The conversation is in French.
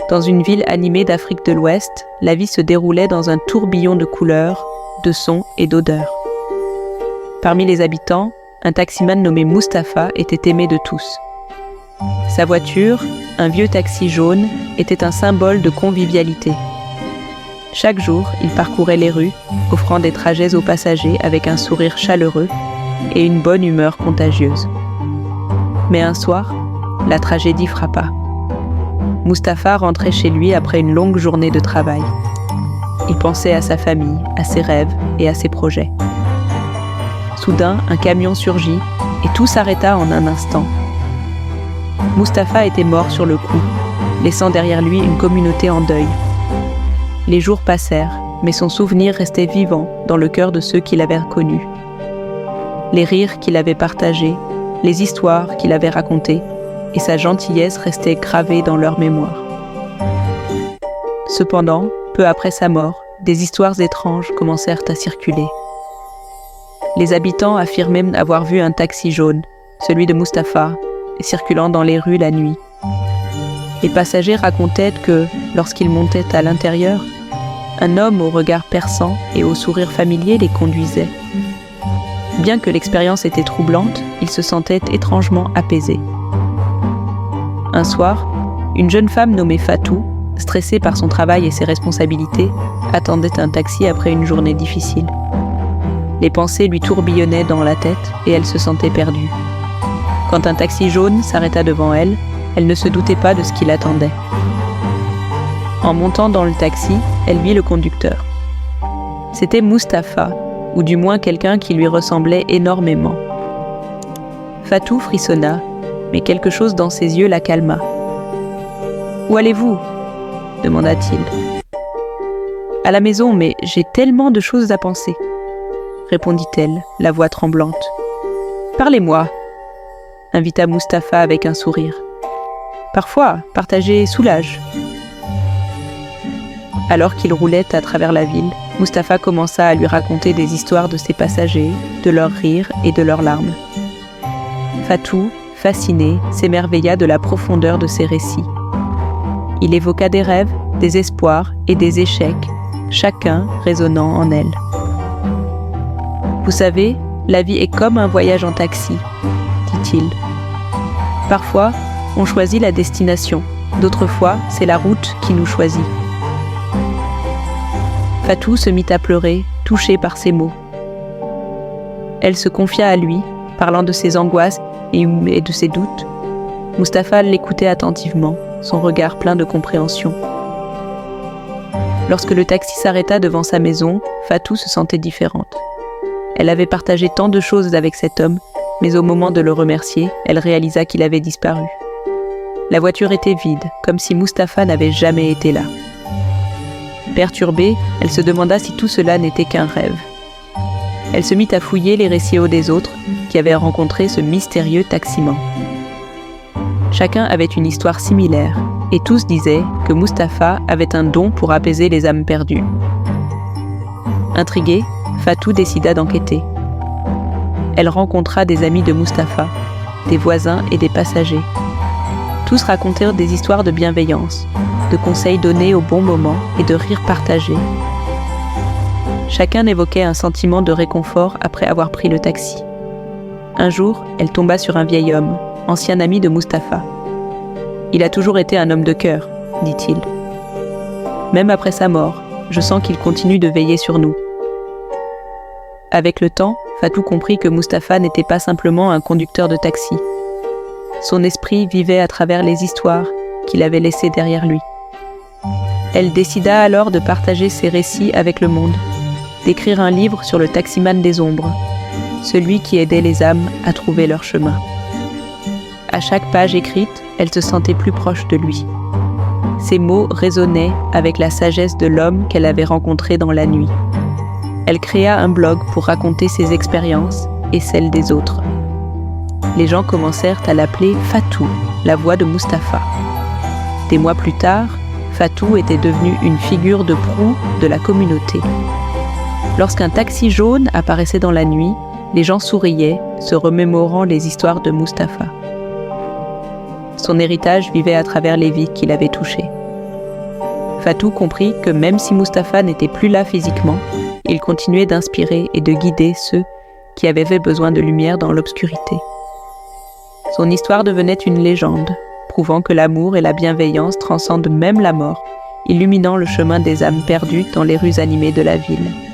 Dans une ville animée d'Afrique de l'Ouest, la vie se déroulait dans un tourbillon de couleurs, de sons et d'odeurs. Parmi les habitants, un taximan nommé Mustapha était aimé de tous. Sa voiture, un vieux taxi jaune, était un symbole de convivialité. Chaque jour, il parcourait les rues, offrant des trajets aux passagers avec un sourire chaleureux et une bonne humeur contagieuse. Mais un soir, la tragédie frappa. Mustapha rentrait chez lui après une longue journée de travail. Il pensait à sa famille, à ses rêves et à ses projets. Soudain, un camion surgit et tout s'arrêta en un instant. Mustapha était mort sur le coup, laissant derrière lui une communauté en deuil. Les jours passèrent, mais son souvenir restait vivant dans le cœur de ceux qui l'avaient connu. Les rires qu'il avait partagés, les histoires qu'il avait racontées, et sa gentillesse restaient gravées dans leur mémoire. Cependant, peu après sa mort, des histoires étranges commencèrent à circuler. Les habitants affirmaient avoir vu un taxi jaune, celui de Mustapha, circulant dans les rues la nuit. Les passagers racontaient que, lorsqu'ils montaient à l'intérieur, un homme au regard perçant et au sourire familier les conduisait. Bien que l'expérience était troublante, ils se sentaient étrangement apaisés. Un soir, une jeune femme nommée Fatou, stressée par son travail et ses responsabilités, attendait un taxi après une journée difficile. Les pensées lui tourbillonnaient dans la tête et elle se sentait perdue. Quand un taxi jaune s'arrêta devant elle, elle ne se doutait pas de ce qui l'attendait. En montant dans le taxi, elle vit le conducteur. C'était Mustapha, ou du moins quelqu'un qui lui ressemblait énormément. Fatou frissonna, mais quelque chose dans ses yeux la calma. « Où allez-vous » demanda-t-il. « À la maison, mais j'ai tellement de choses à penser » répondit-elle, la voix tremblante. « Parlez-moi » invita Mustapha avec un sourire. « Parfois, partager soulage. » Alors qu'il roulait à travers la ville, Mustapha commença à lui raconter des histoires de ses passagers, de leurs rires et de leurs larmes. Fatou, fasciné, s'émerveilla de la profondeur de ses récits. Il évoqua des rêves, des espoirs et des échecs, chacun résonnant en elle. « Vous savez, la vie est comme un voyage en taxi, » dit-il. « Parfois, on choisit la destination, d'autres fois, c'est la route qui nous choisit. » Fatou se mit à pleurer, touchée par ces mots. Elle se confia à lui, parlant de ses angoisses et de ses doutes. Mustapha l'écoutait attentivement, son regard plein de compréhension. Lorsque le taxi s'arrêta devant sa maison, Fatou se sentait différente. Elle avait partagé tant de choses avec cet homme, mais au moment de le remercier, elle réalisa qu'il avait disparu. La voiture était vide, comme si Mustapha n'avait jamais été là. Perturbée, elle se demanda si tout cela n'était qu'un rêve. Elle se mit à fouiller les récits des autres qui avaient rencontré ce mystérieux taximan. Chacun avait une histoire similaire, et tous disaient que Mustapha avait un don pour apaiser les âmes perdues. Intriguée, Fatou décida d'enquêter. Elle rencontra des amis de Mustapha, des voisins et des passagers. Tous racontèrent des histoires de bienveillance, de conseils donnés au bon moment et de rires partagés. Chacun évoquait un sentiment de réconfort après avoir pris le taxi. Un jour, elle tomba sur un vieil homme, ancien ami de Mustapha. « Il a toujours été un homme de cœur, » dit-il. « Même après sa mort, je sens qu'il continue de veiller sur nous. » Avec le temps, Fatou comprit que Mustapha n'était pas simplement un conducteur de taxi. Son esprit vivait à travers les histoires qu'il avait laissées derrière lui. Elle décida alors de partager ses récits avec le monde, d'écrire un livre sur le taximan des ombres, celui qui aidait les âmes à trouver leur chemin. À chaque page écrite, elle se sentait plus proche de lui. Ses mots résonnaient avec la sagesse de l'homme qu'elle avait rencontré dans la nuit. Elle créa un blog pour raconter ses expériences et celles des autres. Les gens commencèrent à l'appeler Fatou, la voix de Mustapha. Des mois plus tard, Fatou était devenue une figure de proue de la communauté. Lorsqu'un taxi jaune apparaissait dans la nuit, les gens souriaient, se remémorant les histoires de Mustapha. Son héritage vivait à travers les vies qu'il avait touchées. Fatou comprit que même si Mustapha n'était plus là physiquement, il continuait d'inspirer et de guider ceux qui avaient besoin de lumière dans l'obscurité. Son histoire devenait une légende, prouvant que l'amour et la bienveillance transcendent même la mort, illuminant le chemin des âmes perdues dans les rues animées de la ville.